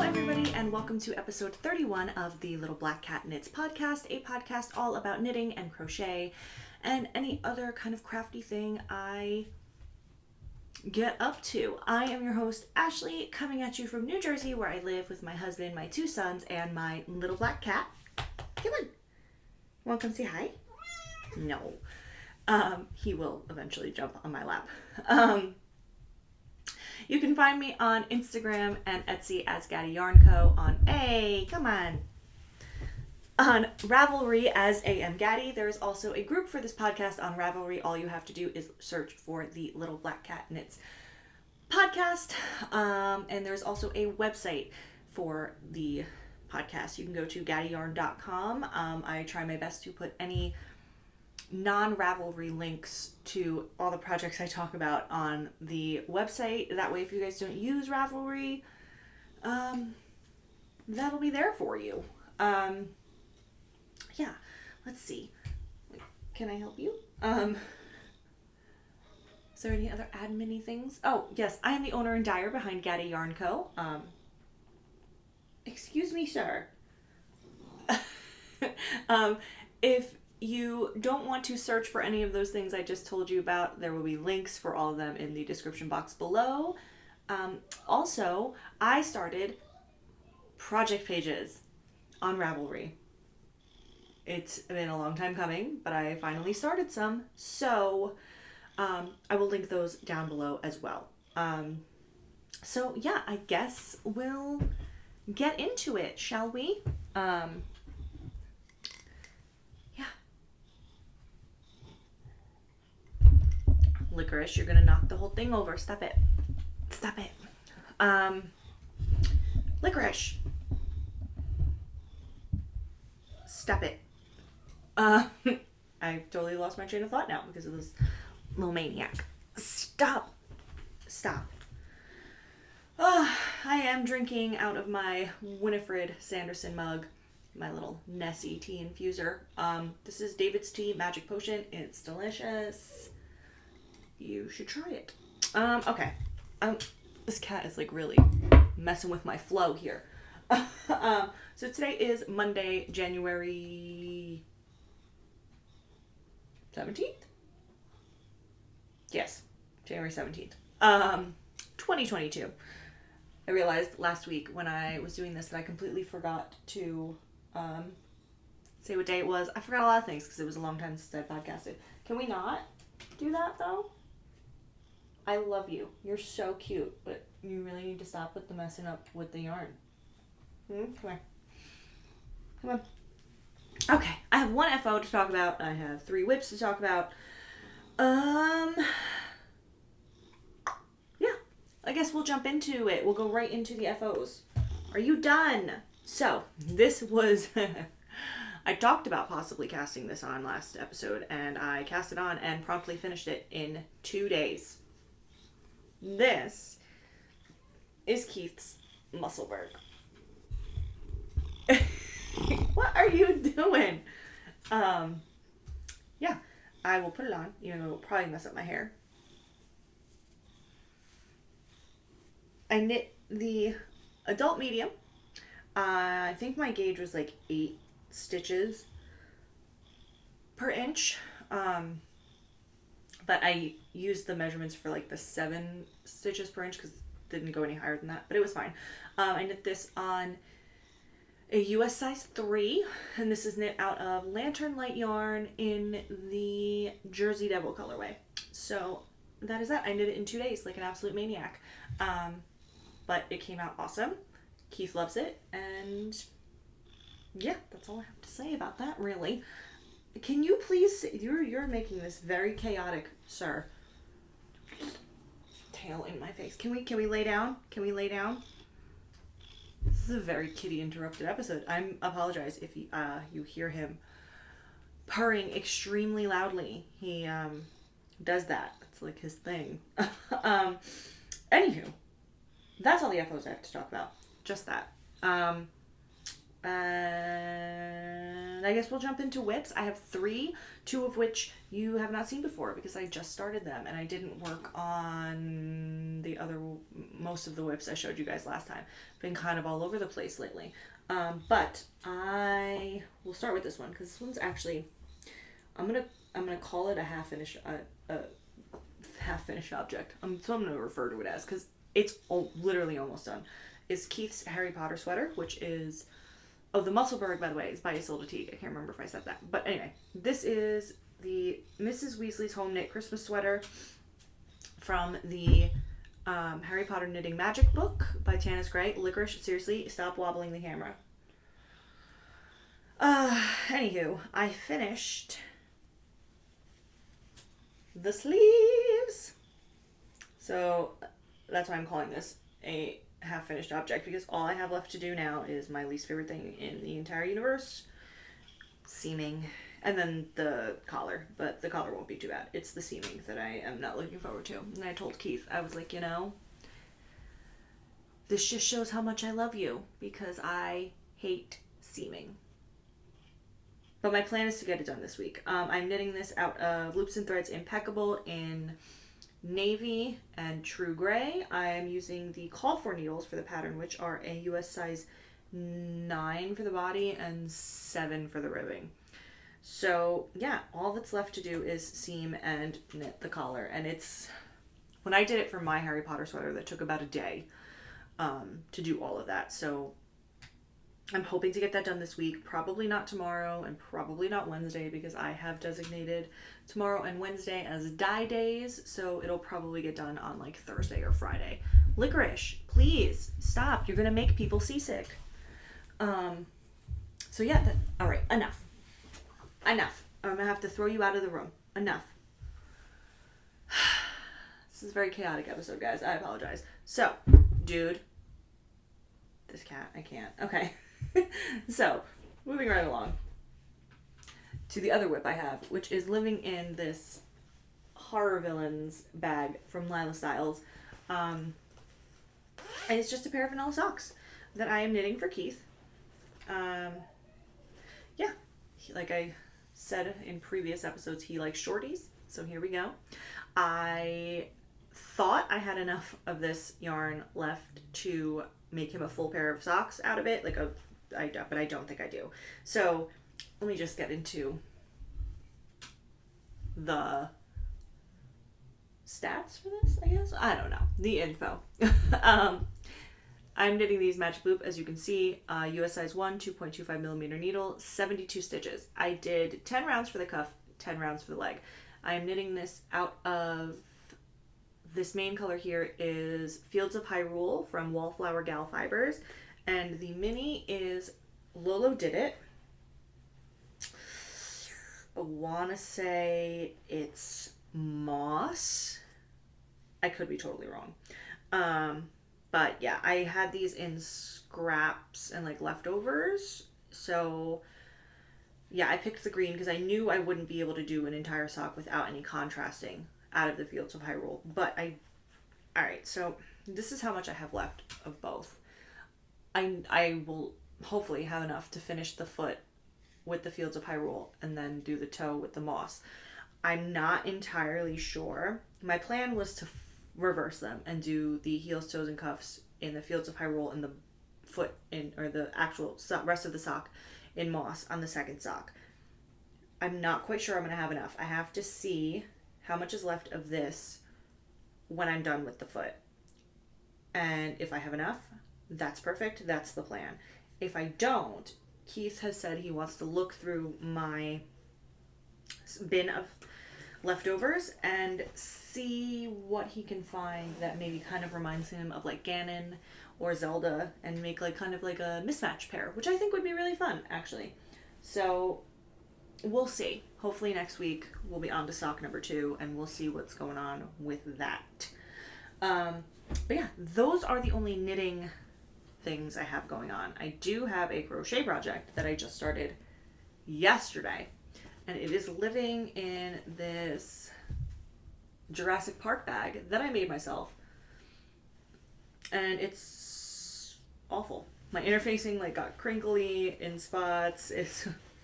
everybody, and welcome to episode 31 of the Little Black Cat Knits podcast, a podcast all about knitting and crochet and any other kind of crafty thing I get up to. I am your host, Ashley, coming at you from New Jersey, where I live with my husband, my two sons, and my little black cat. Come on. Want to come say hi? No. He will eventually jump on my lap. You can find me on Instagram and Etsy as Gatti Yarn Co. On Ravelry as AM Gatti. There is also a group for this podcast on Ravelry. All you have to do is search for the Little Black Cat Knits podcast. And there's also a website for the podcast. You can go to gattiyarn.com. I try my best to put any non-Ravelry links to all the projects I talk about on the website. That way, if you guys don't use Ravelry, that'll be there for you. Yeah, let's see. Can I help you? Is there any other admin-y things? Oh, yes, I am the owner and dyer behind Gatti Yarn Co. Excuse me, sir. If you don't want to search for any of those things I just told you about, there will be links for all of them in the description box below. Also, I started project pages on Ravelry. It's been a long time coming, but I finally started some, so I will link those down below as well. So yeah, I guess we'll get into it, shall we? Licorice, you're gonna knock the whole thing over. Stop it. Stop it. Licorice. Stop it. I've totally lost my train of thought now because of this little maniac. Stop. Stop. I am drinking out of my Winifred Sanderson mug, my little Nessie tea infuser. This is David's Tea Magic Potion. It's delicious. You should try it. Okay. This cat is like really messing with my flow here. So today is Monday, January 17th? Yes, January 17th. 2022. I realized last week when I was doing this that I completely forgot to say what day it was. I forgot a lot of things because it was a long time since I podcasted. Can we not do that though? I love you. You're so cute, but you really need to stop with the messing up with the yarn. Come here. Come on. Okay, I have one FO to talk about. I have 3 whips to talk about. Yeah, I guess we'll jump into it. We'll go right into the FOs. Are you done? So, this was... I talked about possibly casting this on last episode, and I cast it on and promptly finished it in 2 days. This is Keith's Musselburgh. What are you doing? Yeah, I will put it on, even though it'll probably mess up my hair. I knit the adult medium. I think my gauge was like 8 stitches per inch. But I used the measurements for like the 7 stitches per inch because it didn't go any higher than that, but it was fine. I knit this on a US size 3, and this is knit out of Lantern Light yarn in the Jersey Devil colorway. So that is that. I knit it in 2 days like an absolute maniac. But it came out awesome. Keith loves it, and yeah, that's all I have to say about that, really. Can you please, you're making this very chaotic, sir. Tail in my face. Can we lay down? Can we lay down? This is a very kitty interrupted episode. I apologize if you hear him purring extremely loudly. He does that. It's like his thing. Anywho, that's all the FOs I have to talk about. Just that. And I guess we'll jump into whips. I have 3, 2 of which you have not seen before because I just started them and I didn't work on most of the whips I showed you guys last time. Been kind of all over the place lately. But I will start with this one because this one's actually, I'm gonna call it a half-finished object. So I'm gonna refer to it as, because it's literally almost done. Is Keith's Harry Potter sweater, which is, the Musselburgh, by the way, is by Isolde Teague. I can't remember if I said that. But anyway, this is the Mrs. Weasley's Home Knit Christmas sweater from the Harry Potter Knitting Magic book by Tanis Gray. Licorice, seriously, stop wobbling the camera. Anywho, I finished the sleeves. So that's why I'm calling this a half-finished object, because all I have left to do now is my least favorite thing in the entire universe, seaming, and then the collar. But the collar won't be too bad. It's the seaming that I am not looking forward to. And I told Keith, I was like, this just shows how much I love you, because I hate seaming. But my plan is to get it done this week. I'm knitting this out of Loops and Threads Impeccable in navy and true gray. I am using the called for needles for the pattern, which are a US size 9 for the body and 7 for the ribbing. So yeah, all that's left to do is seam and knit the collar. And when I did it for my Harry Potter sweater, that took about a day to do all of that. So I'm hoping to get that done this week. Probably not tomorrow and probably not Wednesday, because I have designated tomorrow and Wednesday as dye days. So it'll probably get done on like Thursday or Friday. Licorice, please stop. You're going to make people seasick. So yeah, all right, enough. I'm going to have to throw you out of the room. Enough. This is a very chaotic episode, guys. I apologize. So, dude. This cat, I can't. Okay. So, moving right along to the other whip I have, which is living in this Horror Villains bag from Lila Styles. And it's just a pair of vanilla socks that I am knitting for Keith. Yeah, like I said in previous episodes, he likes shorties. So here we go. I thought I had enough of this yarn left to make him a full pair of socks out of it, but I don't think I do. So let me just get into the stats for this, I guess. I don't know. The info. I'm knitting these Magic Loop, as you can see, US size 1, 2.25 millimeter needle, 72 stitches. I did 10 rounds for the cuff, 10 rounds for the leg. I am knitting this out of, this main color here is Fields of Hyrule from Wallflower Gal Fibers, and the mini is Lolo Did It. I want to say it's moss. I could be totally wrong. But yeah, I had these in scraps and like leftovers. So yeah, I picked the green because I knew I wouldn't be able to do an entire sock without any contrasting out of the Fields of Hyrule. But alright, so this is how much I have left of both. I will hopefully have enough to finish the foot with the Fields of Hyrule and then do the toe with the moss. I'm not entirely sure. My plan was to reverse them and do the heels, toes, and cuffs in the Fields of Hyrule and the foot or the actual rest of the sock in moss on the second sock. I'm not quite sure I'm going to have enough. I have to see how much is left of this when I'm done with the foot. And if I have enough, that's perfect. That's the plan. If I don't, Keith has said he wants to look through my bin of leftovers and see what he can find that maybe kind of reminds him of like Ganon or Zelda, and make like kind of like a mismatch pair, which I think would be really fun, actually. So we'll see. Hopefully next week we'll be on to sock number 2 and we'll see what's going on with that. But yeah, those are the only knitting things I have going on. I do have a crochet project that I just started yesterday, and it is living in this Jurassic Park bag that I made myself, and it's awful. My interfacing like got crinkly in spots.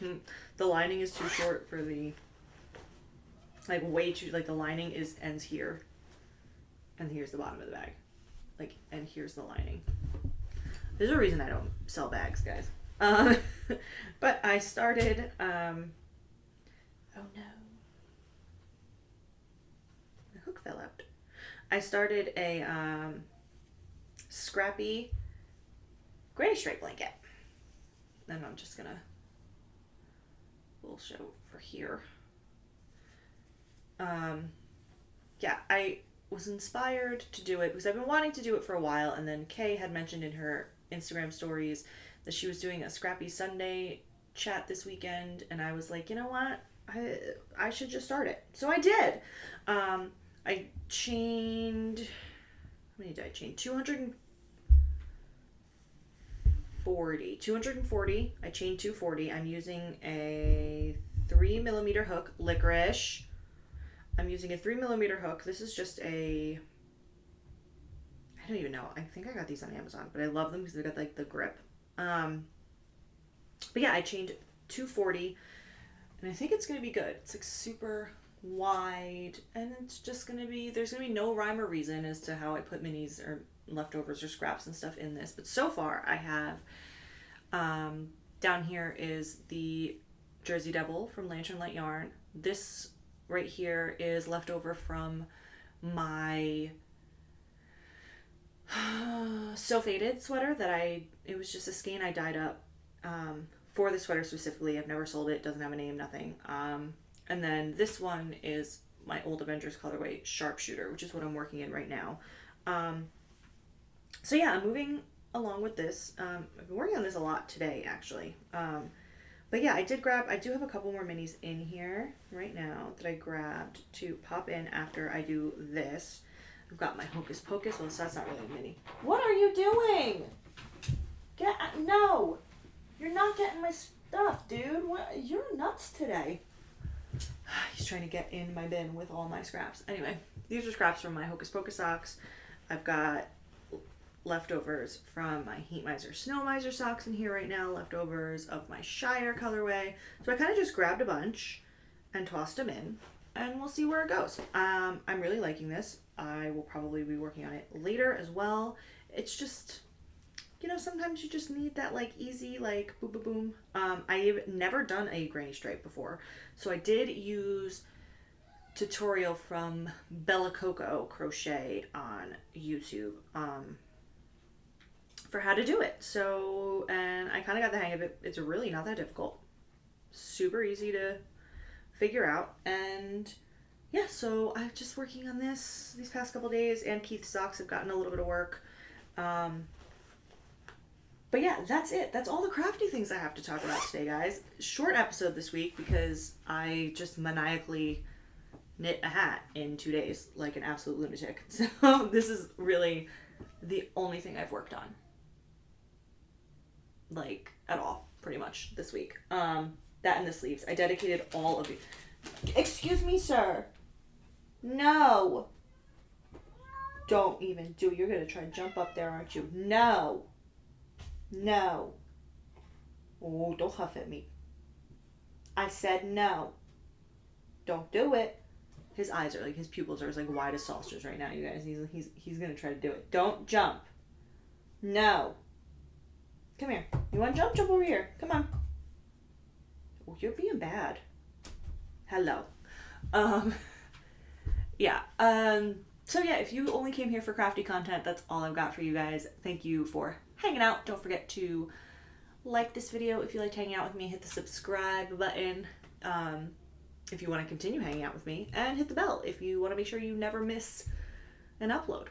The lining is too short for the, like way too, like the lining ends here. And here's the bottom of the bag. Like, and here's the lining. There's a reason I don't sell bags, guys. But I started, oh no. The hook fell out. I started a scrappy granny stripe blanket. And I'm just gonna, we'll show for here. Yeah, I was inspired to do it because I've been wanting to do it for a while, and then Kay had mentioned in her Instagram stories that she was doing a Scrappy Sunday chat this weekend, and I was like, you know what, I should just start it. So I did. I chained, how many did I chain? 240. I chained 240. I'm using a 3mm hook, Licorice. I'm using a 3mm hook. This is just a, I don't even know. I think I got these on Amazon, but I love them because they've got like the grip. But yeah, I chained 240, and I think it's going to be good. It's like super wide, and it's just going to be, there's going to be no rhyme or reason as to how I put minis or leftovers or scraps and stuff in this. But so far I have, down here is the Jersey Devil from Lantern Light Yarn. This right here is leftover from my So Faded sweater that it was just a skein I dyed up for the sweater specifically. I've never sold it, doesn't have a name, nothing. And then this one is my old Avengers colorway Sharpshooter, which is what I'm working in right now. So yeah, I'm moving along with this. I've been working on this a lot today, actually. But yeah, I do have a couple more minis in here right now that I grabbed to pop in after I do this. I've got my Hocus Pocus. Well, that's not really a mini. What are you doing? No! You're not getting my stuff, dude. You're nuts today. He's trying to get in my bin with all my scraps. Anyway, these are scraps from my Hocus Pocus socks. I've got leftovers from my Heat Miser Snow Miser socks in here right now, leftovers of my Shire colorway. So I kind of just grabbed a bunch and tossed them in, and we'll see where it goes. I'm really liking this. I will probably be working on it later as well. It's just, you know, sometimes you just need that like easy, like boom, boom, boom. I've never done a granny stripe before, so I did use tutorial from Bella Coco Crochet on YouTube for how to do it. So, and I kind of got the hang of it. It's really not that difficult. Super easy to figure out. And yeah, so I'm just working on this these past couple days, and Keith's socks have gotten a little bit of work. But yeah, that's it. That's all the crafty things I have to talk about today, guys. Short episode this week because I just maniacally knit a hat in 2 days like an absolute lunatic. So this is really the only thing I've worked on, like, at all, pretty much, this week. That and the sleeves. I dedicated all of it. Excuse me, sir. No. Don't even do it. You're gonna try and jump up there, aren't you? No. No. Oh, don't huff at me. I said no. Don't do it. His eyes are like, his pupils are as like wide as saucers right now, you guys. He's gonna try to do it. Don't jump. No. Come here. You want to jump? Jump over here. Come on. Oh, you're being bad. Hello. Yeah. So yeah, if you only came here for crafty content, that's all I've got for you guys. Thank you for hanging out. Don't forget to like this video if you liked hanging out with me. Hit the subscribe button if you want to continue hanging out with me, and hit the bell if you want to make sure you never miss an upload.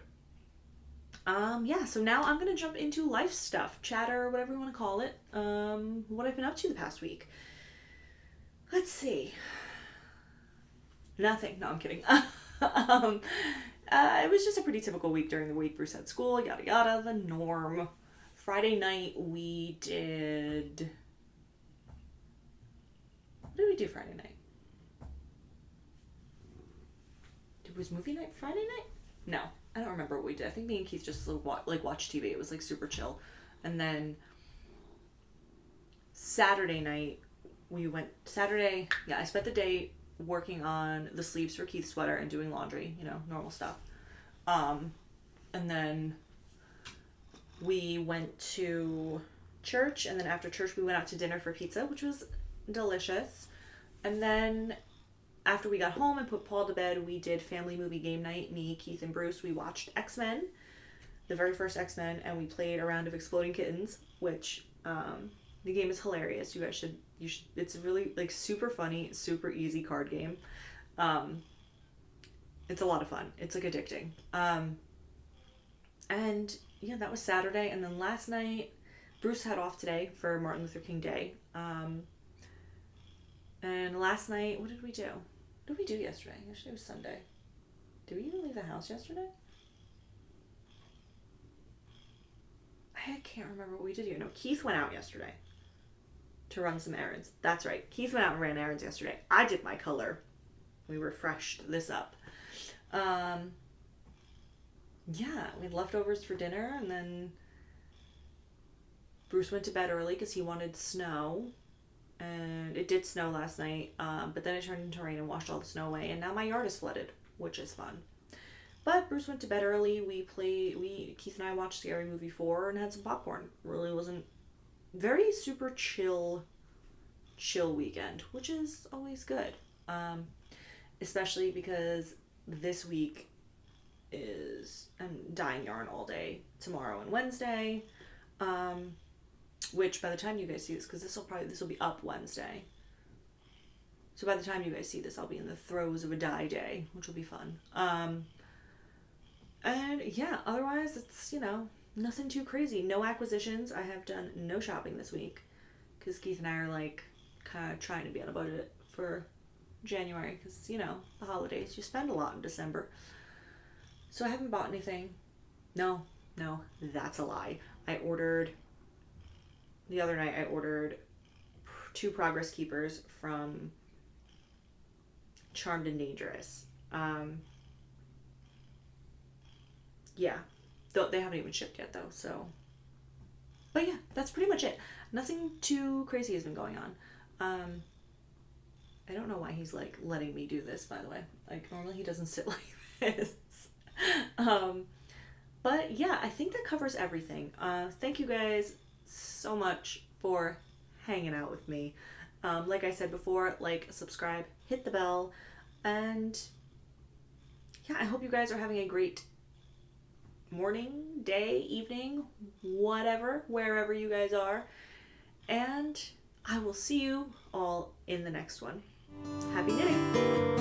Yeah, so now I'm gonna jump into life stuff, chatter, whatever you want to call it. What I've been up to the past week. Let's see. Nothing. No, I'm kidding. It was just a pretty typical week during the week. Bruce had school, yada yada, the norm. Friday night we did... What did we do Friday night? Was movie night Friday night? No, I don't remember what we did. I think me and Keith just like watched TV. It was like super chill. And then Saturday night we went Saturday. Yeah, I spent the day working on the sleeves for Keith's sweater and doing laundry, you know, normal stuff. And then we went to church, and then after church we went out to dinner for pizza, which was delicious. And then after we got home and put Paul to bed, we did family movie game night. Me, Keith, and Bruce, we watched X-Men, the very first X-Men, and we played a round of Exploding Kittens, which the game is hilarious. You should it's really like super funny, super easy card game. It's a lot of fun. It's like addicting. And yeah, that was Saturday. And then last night, Bruce had off today for Martin Luther King Day. And last night, what did we do? What did we do yesterday? Yesterday was Sunday. Did we even leave the house yesterday? I can't remember what we did here. No, Keith went out yesterday to run some errands. That's right. Keith went out and ran errands yesterday. I did my color. We refreshed this up. Yeah, we had leftovers for dinner, and then Bruce went to bed early because he wanted snow. And it did snow last night, but then it turned into rain and washed all the snow away, and now my yard is flooded, which is fun. But Bruce went to bed early. Keith and I watched Scary Movie 4 and had some popcorn. Really wasn't very super chill weekend, which is always good. Especially because this week I'm dyeing yarn all day tomorrow and Wednesday. Which by the time you guys see this, because this will be up Wednesday. So by the time you guys see this, I'll be in the throes of a dye day, which will be fun. And yeah, otherwise it's, you know, nothing too crazy. No acquisitions. I have done no shopping this week because Keith and I are like kind of trying to be on a budget for January because, you know, the holidays. You spend a lot in December. So I haven't bought anything. No, that's a lie. The other night I ordered 2 Progress Keepers from Charmed and Dangerous. Yeah. They haven't even shipped yet though, so. But yeah, that's pretty much it. Nothing too crazy has been going on. I don't know why he's like letting me do this, by the way. Like normally he doesn't sit like this. But yeah, I think that covers everything. Thank you guys so much for hanging out with me. Like I said before, like, subscribe, hit the bell, and yeah, I hope you guys are having a great morning, day, evening, whatever, wherever you guys are, and I will see you all in the next one. Happy knitting!